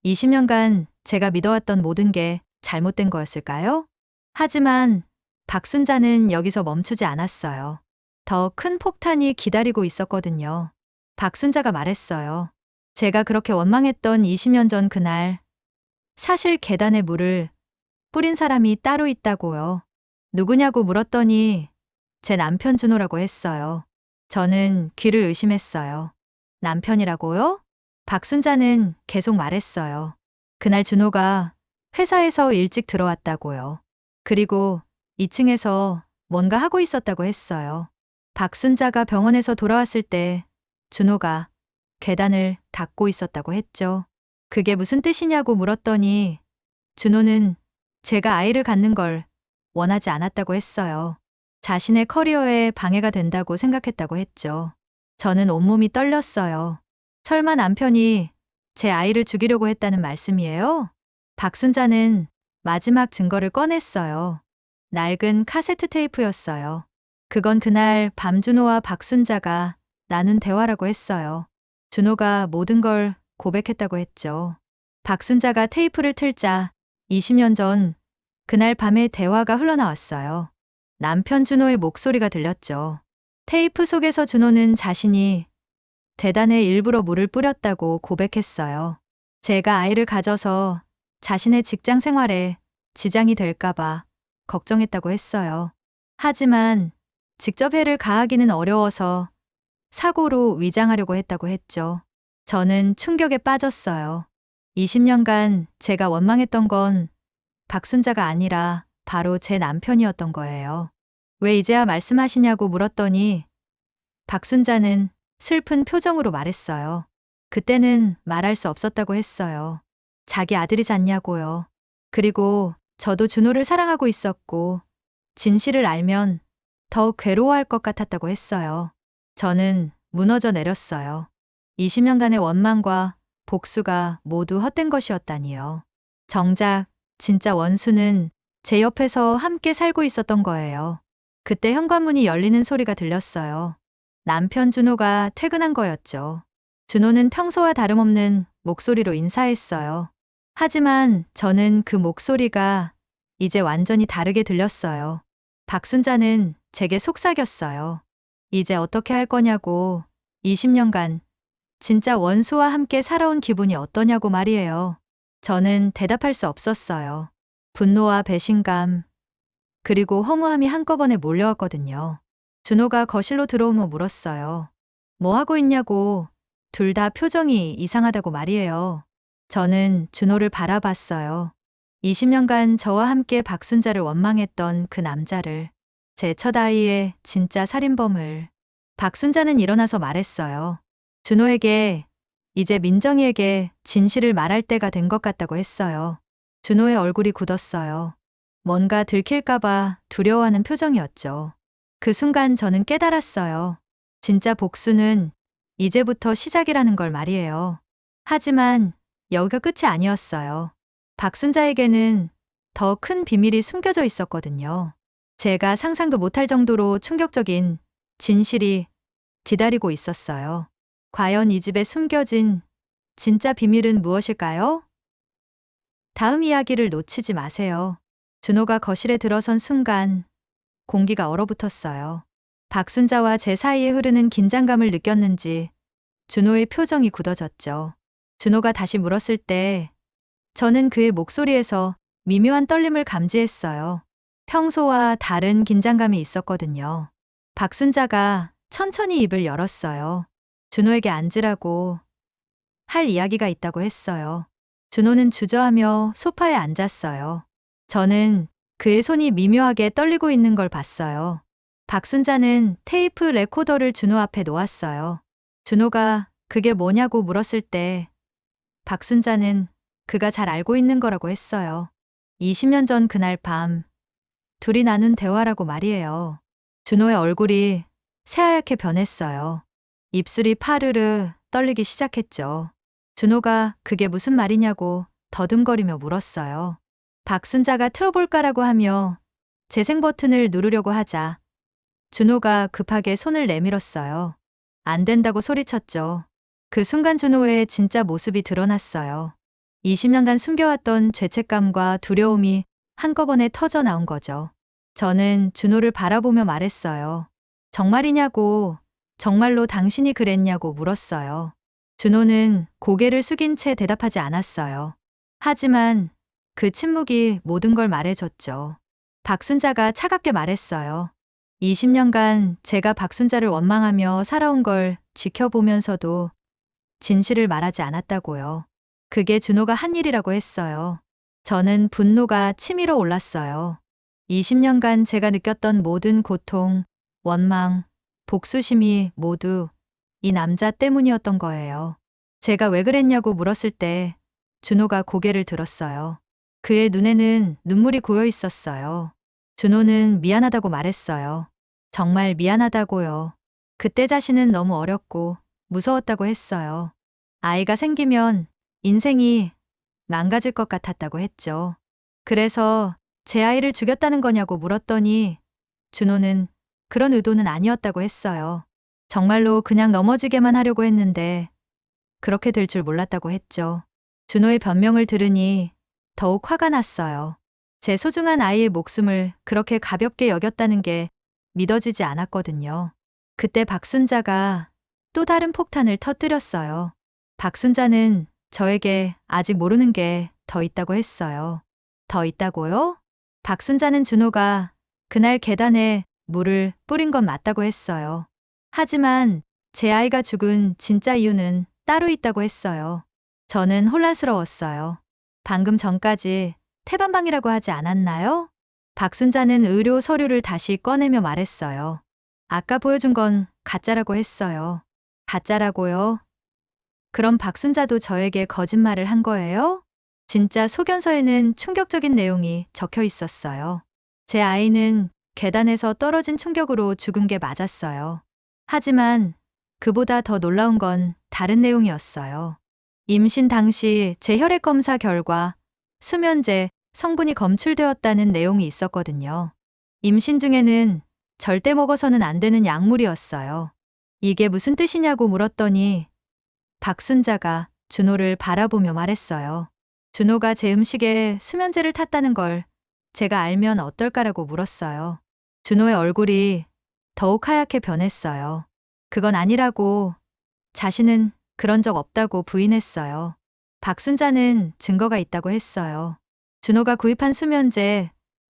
20년간 제가 믿어왔던 모든 게 잘못된 거였을까요? 하지만 박순자는 여기서 멈추지 않았어요. 더 큰 폭탄이 기다리고 있었거든요. 박순자가 말했어요. 제가 그렇게 원망했던 20년 전 그날, 사실 계단에 물을 뿌린 사람이 따로 있다고요. 누구냐고 물었더니 제 남편 준호라고 했어요. 저는 귀를 의심했어요. 남편이라고요? 박순자는 계속 말했어요. 그날 준호가 회사에서 일찍 들어왔다고요. 그리고 2층에서 뭔가 하고 있었다고 했어요. 박순자가 병원에서 돌아왔을 때 준호가 계단을 닦고 있었다고 했죠. 그게 무슨 뜻이냐고 물었더니 준호는 제가 아이를 갖는 걸 원하지 않았다고 했어요. 자신의 커리어에 방해가 된다고 생각했다고 했죠. 저는 온몸이 떨렸어요. 설마 남편이 제 아이를 죽이려고 했다는 말씀이에요? 박순자는 마지막 증거를 꺼냈어요. 낡은 카세트 테이프였어요. 그건 그날 밤 준호와 박순자가 나눈 대화라고 했어요. 준호가 모든 걸 고백했다고 했죠. 박순자가 테이프를 틀자 20년 전 그날 밤에 대화가 흘러나왔어요. 남편 준호의 목소리가 들렸죠. 테이프 속에서 준호는 자신이 계단에 일부러 물을 뿌렸다고 고백했어요. 제가 아이를 가져서 자신의 직장 생활에 지장이 될까봐 걱정했다고 했어요. 하지만 직접 해를 가하기는 어려워서 사고로 위장하려고 했다고 했죠. 저는 충격에 빠졌어요. 20년간 제가 원망했던 건 박순자가 아니라 바로 제 남편이었던 거예요. 왜 이제야 말씀하시냐고 물었더니 박순자는 슬픈 표정으로 말했어요. 그때는 말할 수 없었다고 했어요. 자기 아들이잖냐고요. 그리고 저도 준호를 사랑하고 있었고 진실을 알면 더욱 괴로워할 것 같았다고 했어요. 저는 무너져 내렸어요. 20년간의 원망과 복수가 모두 헛된 것이었다니요. 정작 진짜 원수는 제 옆에서 함께 살고 있었던 거예요. 그때 현관문이 열리는 소리가 들렸어요. 남편 준호가 퇴근한 거였죠. 준호는 평소와 다름없는 목소리로 인사했어요. 하지만 저는 그 목소리가 이제 완전히 다르게 들렸어요. 박순자는 제게 속삭였어요. 이제 어떻게 할 거냐고. 20년간 진짜 원수와 함께 살아온 기분이 어떠냐고 말이에요. 저는 대답할 수 없었어요. 분노와 배신감, 그리고 허무함이 한꺼번에 몰려왔거든요. 준호가 거실로 들어오며 물었어요. 뭐 하고 있냐고. 둘 다 표정이 이상하다고 말이에요. 저는 준호를 바라봤어요. 20년간 저와 함께 박순자를 원망했던 그 남자를, 제 첫 아이의 진짜 살인범을. 박순자는 일어나서 말했어요. 준호에게, 이제 민정이에게 진실을 말할 때가 된 것 같다고 했어요. 준호의 얼굴이 굳었어요. 뭔가 들킬까봐 두려워하는 표정이었죠. 그 순간 저는 깨달았어요. 진짜 복수는 이제부터 시작이라는 걸 말이에요. 하지만 여기가 끝이 아니었어요. 박순자에게는 더 큰 비밀이 숨겨져 있었거든요. 제가 상상도 못할 정도로 충격적인 진실이 기다리고 있었어요. 과연 이 집에 숨겨진 진짜 비밀은 무엇일까요? 다음 이야기를 놓치지 마세요. 준호가 거실에 들어선 순간 공기가 얼어붙었어요. 박순자와 제 사이에 흐르는 긴장감을 느꼈는지 준호의 표정이 굳어졌죠. 준호가 다시 물었을 때 저는 그의 목소리에서 미묘한 떨림을 감지했어요. 평소와 다른 긴장감이 있었거든요. 박순자가 천천히 입을 열었어요. 준호에게 앉으라고 할 이야기가 있다고 했어요. 준호는 주저하며 소파에 앉았어요. 저는 그의 손이 미묘하게 떨리고 있는 걸 봤어요. 박순자는 테이프 레코더를 준호 앞에 놓았어요. 준호가 그게 뭐냐고 물었을 때 박순자는 그가 잘 알고 있는 거라고 했어요. 20년 전 그날 밤 둘이 나눈 대화라고 말이에요. 준호의 얼굴이 새하얗게 변했어요. 입술이 파르르 떨리기 시작했죠. 준호가 그게 무슨 말이냐고 더듬거리며 물었어요. 박순자가 틀어볼까라고 하며 재생 버튼을 누르려고 하자 준호가 급하게 손을 내밀었어요. 안 된다고 소리쳤죠. 그 순간 준호의 진짜 모습이 드러났어요. 20년간 숨겨왔던 죄책감과 두려움이 한꺼번에 터져 나온 거죠. 저는 준호를 바라보며 말했어요. 정말이냐고, 정말로 당신이 그랬냐고 물었어요. 준호는 고개를 숙인 채 대답하지 않았어요. 하지만 그 침묵이 모든 걸 말해줬죠. 박순자가 차갑게 말했어요. 20년간 제가 박순자를 원망하며 살아온 걸 지켜보면서도 진실을 말하지 않았다고요. 그게 준호가 한 일이라고 했어요. 저는 분노가 치밀어 올랐어요. 20년간 제가 느꼈던 모든 고통, 원망, 복수심이 모두 이 남자 때문이었던 거예요. 제가 왜 그랬냐고 물었을 때 준호가 고개를 들었어요. 그의 눈에는 눈물이 고여 있었어요. 준호는 미안하다고 말했어요. 정말 미안하다고요. 그때 자신은 너무 어렸고 무서웠다고 했어요. 아이가 생기면 인생이 망가질 것 같았다고 했죠. 그래서 제 아이를 죽였다는 거냐고 물었더니 준호는 그런 의도는 아니었다고 했어요. 정말로 그냥 넘어지게만 하려고 했는데 그렇게 될 줄 몰랐다고 했죠. 준호의 변명을 들으니 더욱 화가 났어요. 제 소중한 아이의 목숨을 그렇게 가볍게 여겼다는 게 믿어지지 않았거든요. 그때 박순자가 또 다른 폭탄을 터뜨렸어요. 박순자는 저에게 아직 모르는 게 더 있다고 했어요. 더 있다고요? 박순자는 준호가 그날 계단에 물을 뿌린 건 맞다고 했어요. 하지만 제 아이가 죽은 진짜 이유는 따로 있다고 했어요. 저는 혼란스러웠어요. 방금 전까지 태반방이라고 하지 않았나요? 박순자는 의료 서류를 다시 꺼내며 말했어요. 아까 보여준 건 가짜라고 했어요. 가짜라고요? 그럼 박순자도 저에게 거짓말을 한 거예요? 진짜 소견서에는 충격적인 내용이 적혀 있었어요. 제 아이는 계단에서 떨어진 충격으로 죽은 게 맞았어요. 하지만 그보다 더 놀라운 건 다른 내용이었어요. 임신 당시 제 혈액 검사 결과 수면제 성분이 검출되었다는 내용이 있었거든요. 임신 중에는 절대 먹어서는 안 되는 약물이었어요. 이게 무슨 뜻이냐고 물었더니 박순자가 준호를 바라보며 말했어요. 준호가 제 음식에 수면제를 탔다는 걸 제가 알면 어떨까라고 물었어요. 준호의 얼굴이 더욱 하얗게 변했어요. 그건 아니라고, 자신은 그런 적 없다고 부인했어요. 박순자는 증거가 있다고 했어요. 준호가 구입한 수면제,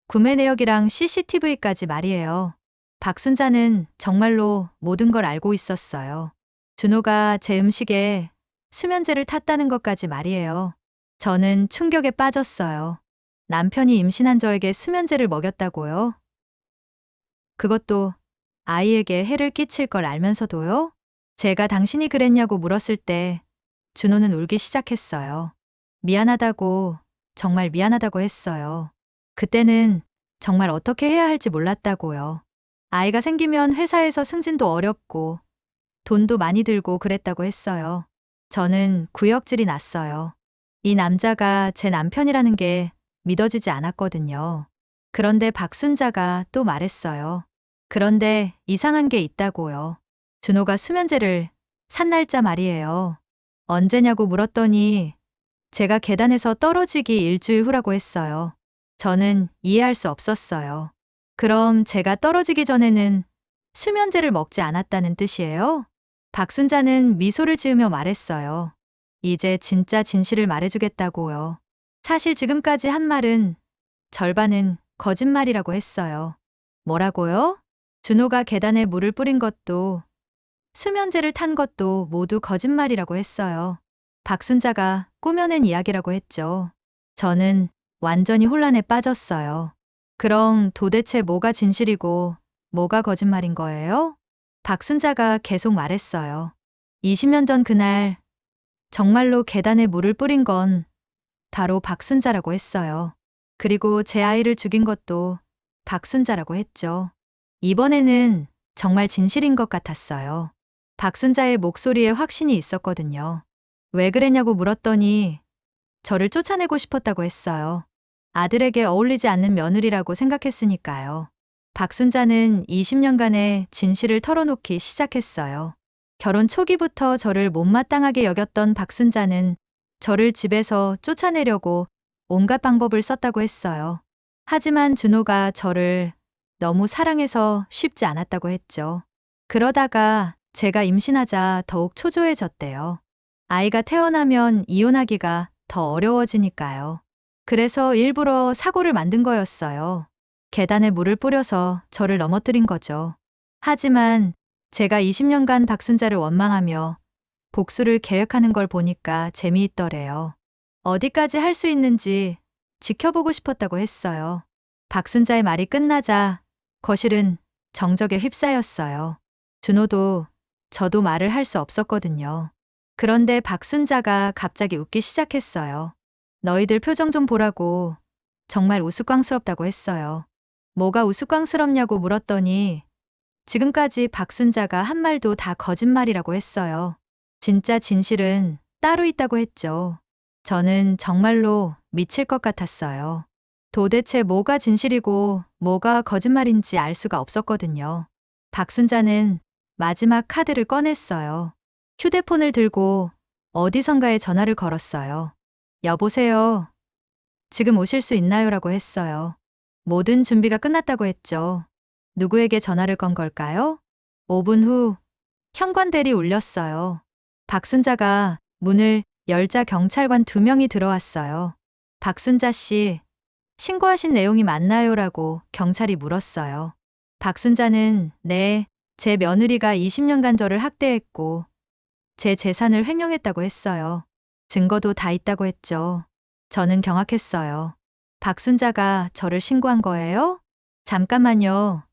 구매 내역이랑 CCTV까지 말이에요. 박순자는 정말로 모든 걸 알고 있었어요. 준호가 제 음식에 수면제를 탔다는 것까지 말이에요. 저는 충격에 빠졌어요. 남편이 임신한 저에게 수면제를 먹였다고요? 그것도 아이에게 해를 끼칠 걸 알면서도요? 제가 당신이 그랬냐고 물었을 때 준호는 울기 시작했어요. 미안하다고, 정말 미안하다고 했어요. 그때는 정말 어떻게 해야 할지 몰랐다고요. 아이가 생기면 회사에서 승진도 어렵고 돈도 많이 들고 그랬다고 했어요. 저는 구역질이 났어요. 이 남자가 제 남편이라는 게 믿어지지 않았거든요. 그런데 박순자가 또 말했어요. 그런데 이상한 게 있다고요. 준호가 수면제를 산 날짜 말이에요. 언제냐고 물었더니 제가 계단에서 떨어지기 일주일 후라고 했어요. 저는 이해할 수 없었어요. 그럼 제가 떨어지기 전에는 수면제를 먹지 않았다는 뜻이에요? 박순자는 미소를 지으며 말했어요. 이제 진짜 진실을 말해주겠다고요. 사실 지금까지 한 말은 절반은 거짓말이라고 했어요. 뭐라고요? 준호가 계단에 물을 뿌린 것도 수면제를 탄 것도 모두 거짓말이라고 했어요. 박순자가 꾸며낸 이야기라고 했죠. 저는 완전히 혼란에 빠졌어요. 그럼 도대체 뭐가 진실이고 뭐가 거짓말인 거예요? 박순자가 계속 말했어요. 20년 전 그날 정말로 계단에 물을 뿌린 건 바로 박순자라고 했어요. 그리고 제 아이를 죽인 것도 박순자라고 했죠. 이번에는 정말 진실인 것 같았어요. 박순자의 목소리에 확신이 있었거든요. 왜 그랬냐고 물었더니 저를 쫓아내고 싶었다고 했어요. 아들에게 어울리지 않는 며느리라고 생각했으니까요. 박순자는 20년간의 진실을 털어놓기 시작했어요. 결혼 초기부터 저를 못마땅하게 여겼던 박순자는 저를 집에서 쫓아내려고 온갖 방법을 썼다고 했어요. 하지만 준호가 저를 너무 사랑해서 쉽지 않았다고 했죠. 그러다가 제가 임신하자 더욱 초조해졌대요. 아이가 태어나면 이혼하기가 더 어려워지니까요. 그래서 일부러 사고를 만든 거였어요. 계단에 물을 뿌려서 저를 넘어뜨린 거죠. 하지만 제가 20년간 박순자를 원망하며 복수를 계획하는 걸 보니까 재미있더래요. 어디까지 할 수 있는지 지켜보고 싶었다고 했어요. 박순자의 말이 끝나자 거실은 정적에 휩싸였어요. 준호도 저도 말을 할 수 없었거든요. 그런데 박순자가 갑자기 웃기 시작했어요. 너희들 표정 좀 보라고. 정말 우스꽝스럽다고 했어요. 뭐가 우스꽝스럽냐고 물었더니 지금까지 박순자가 한 말도 다 거짓말이라고 했어요. 진짜 진실은 따로 있다고 했죠. 저는 정말로 미칠 것 같았어요. 도대체 뭐가 진실이고 뭐가 거짓말인지 알 수가 없었거든요. 박순자는 마지막 카드를 꺼냈어요. 휴대폰을 들고 어디선가에 전화를 걸었어요. 여보세요. 지금 오실 수 있나요? 라고 했어요. 모든 준비가 끝났다고 했죠. 누구에게 전화를 건 걸까요? 5분 후 현관벨이 울렸어요. 박순자가 문을 열자 경찰관 2명이 들어왔어요. 박순자 씨, 신고하신 내용이 맞나요? 라고 경찰이 물었어요. 박순자는 네, 제 며느리가 20년간 저를 학대했고 제 재산을 횡령했다고 했어요. 증거도 다 있다고 했죠. 저는 경악했어요. 박순자가 저를 신고한 거예요? 잠깐만요.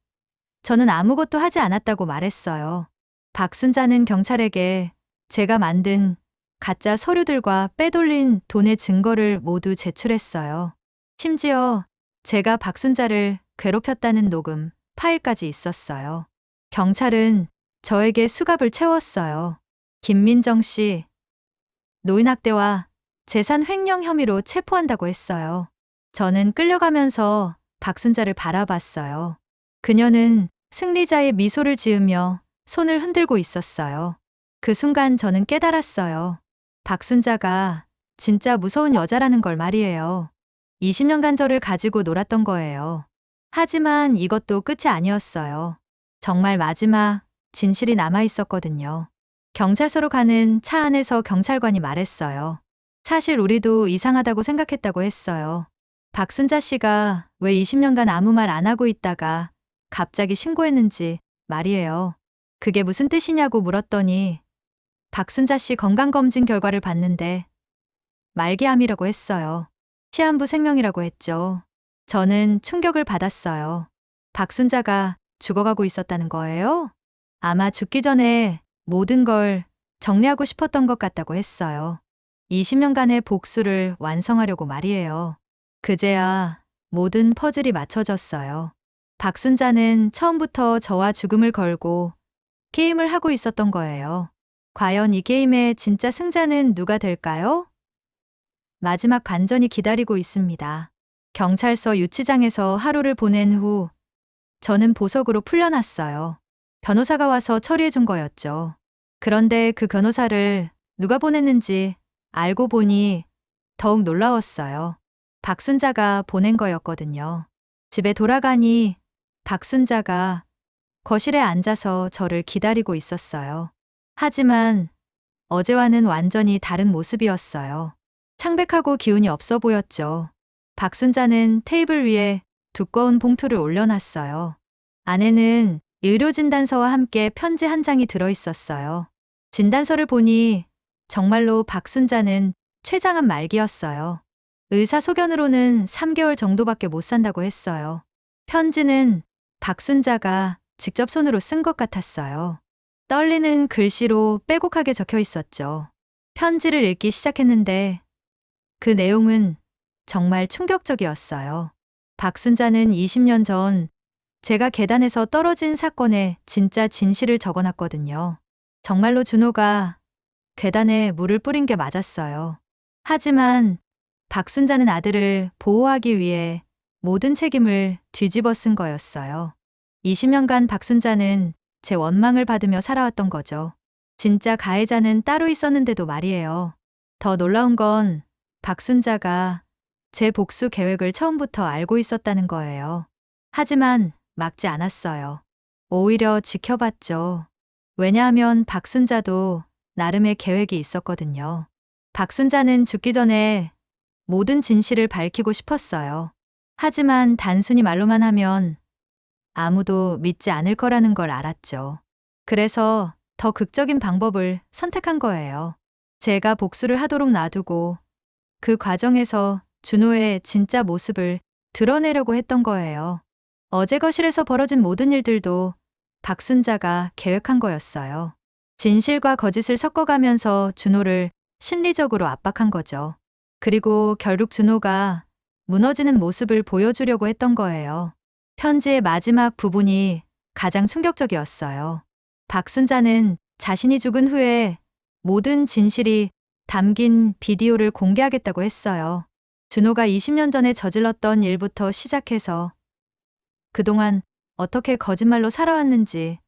저는 아무것도 하지 않았다고 말했어요. 박순자는 경찰에게 제가 만든 가짜 서류들과 빼돌린 돈의 증거를 모두 제출했어요. 심지어 제가 박순자를 괴롭혔다는 녹음 파일까지 있었어요. 경찰은 저에게 수갑을 채웠어요. 김민정 씨, 노인학대와 재산 횡령 혐의로 체포한다고 했어요. 저는 끌려가면서 박순자를 바라봤어요. 그녀는 승리자의 미소를 지으며 손을 흔들고 있었어요. 그 순간 저는 깨달았어요. 박순자가 진짜 무서운 여자라는 걸 말이에요. 20년간 저를 가지고 놀았던 거예요. 하지만 이것도 끝이 아니었어요. 정말 마지막 진실이 남아 있었거든요. 경찰서로 가는 차 안에서 경찰관이 말했어요. 사실 우리도 이상하다고 생각했다고 했어요. 박순자 씨가 왜 20년간 아무 말 안 하고 있다가 갑자기 신고했는지 말이에요. 그게 무슨 뜻이냐고 물었더니 박순자 씨 건강검진 결과를 봤는데 말기암이라고 했어요. 시한부 생명이라고 했죠. 저는 충격을 받았어요. 박순자가 죽어가고 있었다는 거예요? 아마 죽기 전에 모든 걸 정리하고 싶었던 것 같다고 했어요. 20년간의 복수를 완성하려고 말이에요. 그제야 모든 퍼즐이 맞춰졌어요. 박순자는 처음부터 저와 죽음을 걸고 게임을 하고 있었던 거예요. 과연 이 게임의 진짜 승자는 누가 될까요? 마지막 관전이 기다리고 있습니다. 경찰서 유치장에서 하루를 보낸 후 저는 보석으로 풀려났어요. 변호사가 와서 처리해 준 거였죠. 그런데 그 변호사를 누가 보냈는지 알고 보니 더욱 놀라웠어요. 박순자가 보낸 거였거든요. 집에 돌아가니 박순자가 거실에 앉아서 저를 기다리고 있었어요. 하지만 어제와는 완전히 다른 모습이었어요. 창백하고 기운이 없어 보였죠. 박순자는 테이블 위에 두꺼운 봉투를 올려놨어요. 안에는 의료진단서와 함께 편지 한 장이 들어있었어요. 진단서를 보니 정말로 박순자는 췌장암 말기였어요. 의사 소견으로는 3개월 정도밖에 못 산다고 했어요. 편지는 박순자가 직접 손으로 쓴 것 같았어요. 떨리는 글씨로 빼곡하게 적혀 있었죠. 편지를 읽기 시작했는데 그 내용은 정말 충격적이었어요. 박순자는 20년 전 제가 계단에서 떨어진 사건의 진짜 진실을 적어놨거든요. 정말로 준호가 계단에 물을 뿌린 게 맞았어요. 하지만 박순자는 아들을 보호하기 위해 모든 책임을 뒤집어 쓴 거였어요. 20년간 박순자는 제 원망을 받으며 살아왔던 거죠. 진짜 가해자는 따로 있었는데도 말이에요. 더 놀라운 건 박순자가 제 복수 계획을 처음부터 알고 있었다는 거예요. 하지만 막지 않았어요. 오히려 지켜봤죠. 왜냐하면 박순자도 나름의 계획이 있었거든요. 박순자는 죽기 전에 모든 진실을 밝히고 싶었어요. 하지만 단순히 말로만 하면 아무도 믿지 않을 거라는 걸 알았죠. 그래서 더 극적인 방법을 선택한 거예요. 제가 복수를 하도록 놔두고 그 과정에서 준호의 진짜 모습을 드러내려고 했던 거예요. 어제 거실에서 벌어진 모든 일들도 박순자가 계획한 거였어요. 진실과 거짓을 섞어가면서 준호를 심리적으로 압박한 거죠. 그리고 결국 준호가 무너지는 모습을 보여주려고 했던 거예요. 편지의 마지막 부분이 가장 충격적이었어요. 박순자는 자신이 죽은 후에 모든 진실이 담긴 비디오를 공개하겠다고 했어요. 준호가 20년 전에 저질렀던 일부터 시작해서 그동안 어떻게 거짓말로 살아왔는지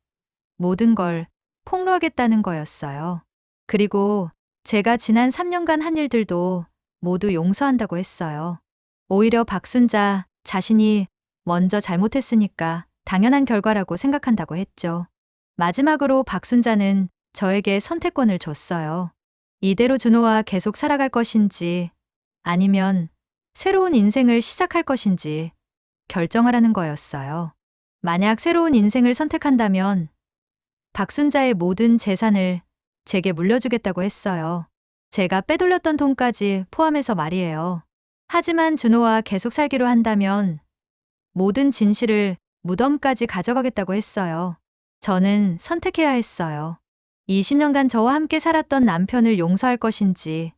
모든 걸 폭로하겠다는 거였어요. 그리고 제가 지난 3년간 한 일들도 모두 용서한다고 했어요. 오히려 박순자 자신이 먼저 잘못했으니까 당연한 결과라고 생각한다고 했죠. 마지막으로 박순자는 저에게 선택권을 줬어요. 이대로 준호와 계속 살아갈 것인지 아니면 새로운 인생을 시작할 것인지 결정하라는 거였어요. 만약 새로운 인생을 선택한다면 박순자의 모든 재산을 제게 물려주겠다고 했어요. 제가 빼돌렸던 돈까지 포함해서 말이에요. 하지만 준호와 계속 살기로 한다면 모든 진실을 무덤까지 가져가겠다고 했어요. 저는 선택해야 했어요. 20년간 저와 함께 살았던 남편을 용서할 것인지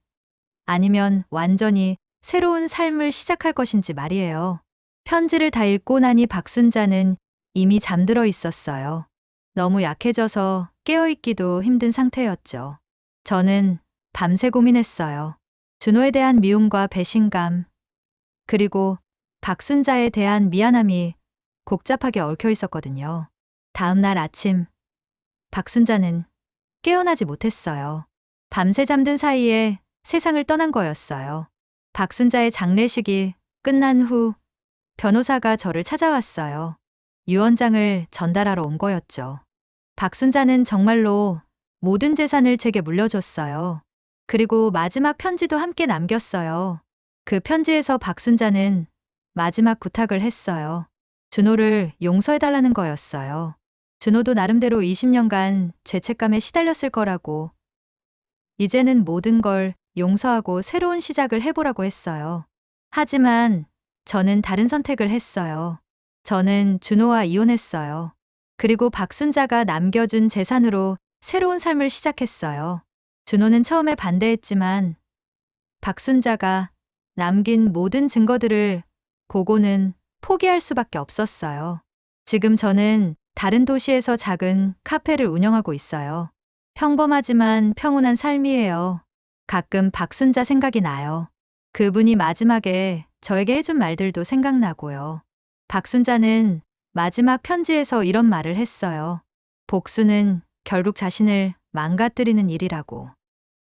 아니면 완전히 새로운 삶을 시작할 것인지 말이에요. 편지를 다 읽고 나니 박순자는 이미 잠들어 있었어요. 너무 약해져서 깨어있기도 힘든 상태였죠. 저는 밤새 고민했어요. 준호에 대한 미움과 배신감, 그리고 박순자에 대한 미안함이 복잡하게 얽혀 있었거든요. 다음 날 아침, 박순자는 깨어나지 못했어요. 밤새 잠든 사이에 세상을 떠난 거였어요. 박순자의 장례식이 끝난 후 변호사가 저를 찾아왔어요. 유언장을 전달하러 온 거였죠. 박순자는 정말로 모든 재산을 제게 물려줬어요. 그리고 마지막 편지도 함께 남겼어요. 그 편지에서 박순자는 마지막 부탁을 했어요. 준호를 용서해달라는 거였어요. 준호도 나름대로 20년간 죄책감에 시달렸을 거라고, 이제는 모든 걸 용서하고 새로운 시작을 해보라고 했어요. 하지만 저는 다른 선택을 했어요. 저는 준호와 이혼했어요. 그리고 박순자가 남겨준 재산으로 새로운 삶을 시작했어요. 준호는 처음에 반대했지만 박순자가 남긴 모든 증거들을 보고는 포기할 수밖에 없었어요. 지금 저는 다른 도시에서 작은 카페를 운영하고 있어요. 평범하지만 평온한 삶이에요. 가끔 박순자 생각이 나요. 그분이 마지막에 저에게 해준 말들도 생각나고요. 박순자는 마지막 편지에서 이런 말을 했어요. 복수는 결국 자신을 망가뜨리는 일이라고.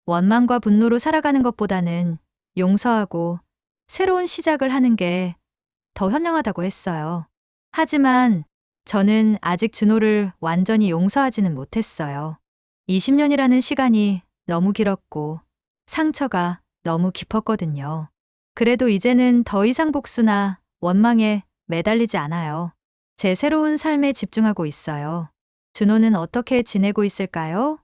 원망과 분노로 살아가는 것보다는 용서하고 새로운 시작을 하는 게 더 현명하다고 했어요. 하지만 저는 아직 준호를 완전히 용서하지는 못했어요. 20년이라는 시간이 너무 길었고 상처가 너무 깊었거든요. 그래도 이제는 더 이상 복수나 원망에 매달리지 않아요. 제 새로운 삶에 집중하고 있어요. 준호는 어떻게 지내고 있을까요?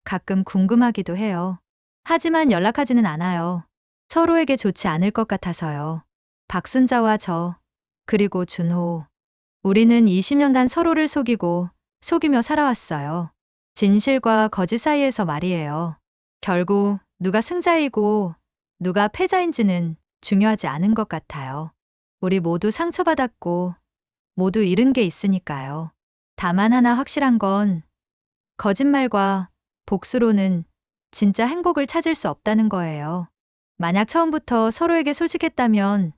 가끔 궁금하기도 해요. 하지만 연락하지는 않아요. 서로에게 좋지 않을 것 같아서요. 박순자와 저, 그리고 준호. 우리는 20년간 서로를 속이며 살아왔어요. 진실과 거짓 사이에서 말이에요. 결국 누가 승자이고 누가 패자인지는 중요하지 않은 것 같아요. 우리 모두 상처받았고 모두 잃은 게 있으니까요. 다만 하나 확실한 건 거짓말과 복수로는 진짜 행복을 찾을 수 없다는 거예요. 만약 처음부터 서로에게 솔직했다면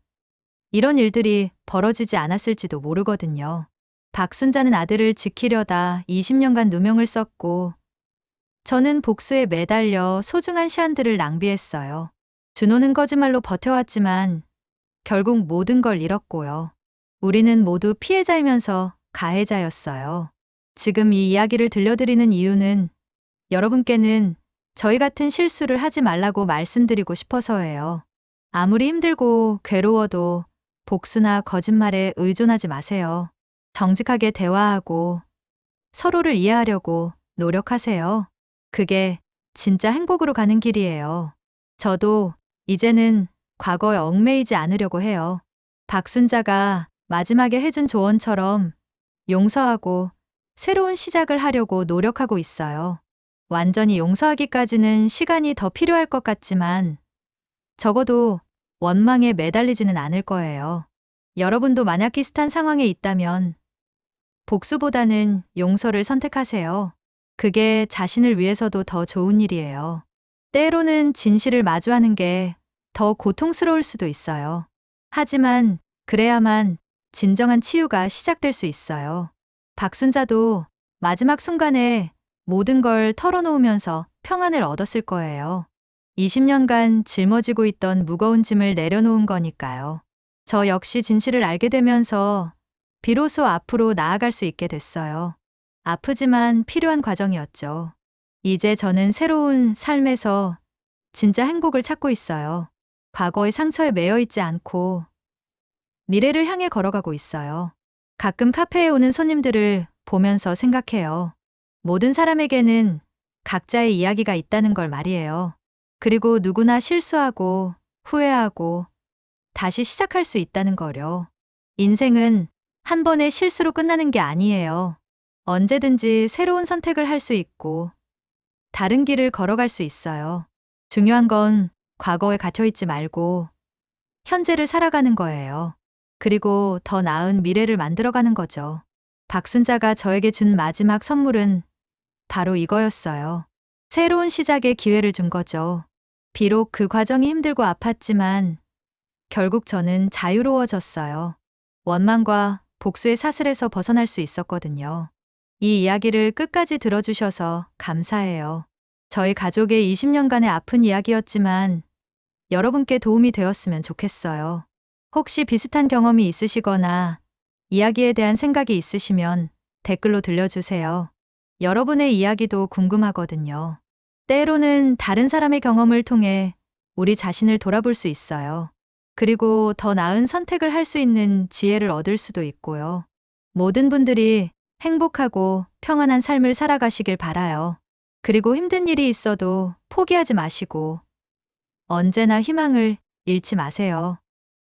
이런 일들이 벌어지지 않았을지도 모르거든요. 박순자는 아들을 지키려다 20년간 누명을 썼고 저는 복수에 매달려 소중한 시간들을 낭비했어요. 준호는 거짓말로 버텨왔지만 결국 모든 걸 잃었고요. 우리는 모두 피해자이면서 가해자였어요. 지금 이 이야기를 들려드리는 이유는 여러분께는 저희 같은 실수를 하지 말라고 말씀드리고 싶어서예요. 아무리 힘들고 괴로워도 복수나 거짓말에 의존하지 마세요. 정직하게 대화하고 서로를 이해하려고 노력하세요. 그게 진짜 행복으로 가는 길이에요. 저도 이제는 과거에 얽매이지 않으려고 해요. 박순자가 마지막에 해준 조언처럼 용서하고 새로운 시작을 하려고 노력하고 있어요. 완전히 용서하기까지는 시간이 더 필요할 것 같지만 적어도 원망에 매달리지는 않을 거예요. 여러분도 만약 비슷한 상황에 있다면 복수보다는 용서를 선택하세요. 그게 자신을 위해서도 더 좋은 일이에요. 때로는 진실을 마주하는 게 더 고통스러울 수도 있어요. 하지만 그래야만 진정한 치유가 시작될 수 있어요. 박순자도 마지막 순간에 모든 걸 털어놓으면서 평안을 얻었을 거예요. 20년간 짊어지고 있던 무거운 짐을 내려놓은 거니까요. 저 역시 진실을 알게 되면서 비로소 앞으로 나아갈 수 있게 됐어요. 아프지만 필요한 과정이었죠. 이제 저는 새로운 삶에서 진짜 행복을 찾고 있어요. 과거의 상처에 매여 있지 않고 미래를 향해 걸어가고 있어요. 가끔 카페에 오는 손님들을 보면서 생각해요. 모든 사람에게는 각자의 이야기가 있다는 걸 말이에요. 그리고 누구나 실수하고 후회하고 다시 시작할 수 있다는 거요. 인생은 한 번의 실수로 끝나는 게 아니에요. 언제든지 새로운 선택을 할 수 있고 다른 길을 걸어갈 수 있어요. 중요한 건 과거에 갇혀있지 말고 현재를 살아가는 거예요. 그리고 더 나은 미래를 만들어가는 거죠. 박순자가 저에게 준 마지막 선물은 바로 이거였어요. 새로운 시작의 기회를 준 거죠. 비록 그 과정이 힘들고 아팠지만 결국 저는 자유로워졌어요. 원망과 복수의 사슬에서 벗어날 수 있었거든요. 이 이야기를 끝까지 들어주셔서 감사해요. 저희 가족의 20년간의 아픈 이야기였지만 여러분께 도움이 되었으면 좋겠어요. 혹시 비슷한 경험이 있으시거나 이야기에 대한 생각이 있으시면 댓글로 들려주세요. 여러분의 이야기도 궁금하거든요. 때로는 다른 사람의 경험을 통해 우리 자신을 돌아볼 수 있어요. 그리고 더 나은 선택을 할 수 있는 지혜를 얻을 수도 있고요. 모든 분들이 행복하고 평안한 삶을 살아가시길 바라요. 그리고 힘든 일이 있어도 포기하지 마시고 언제나 희망을 잃지 마세요.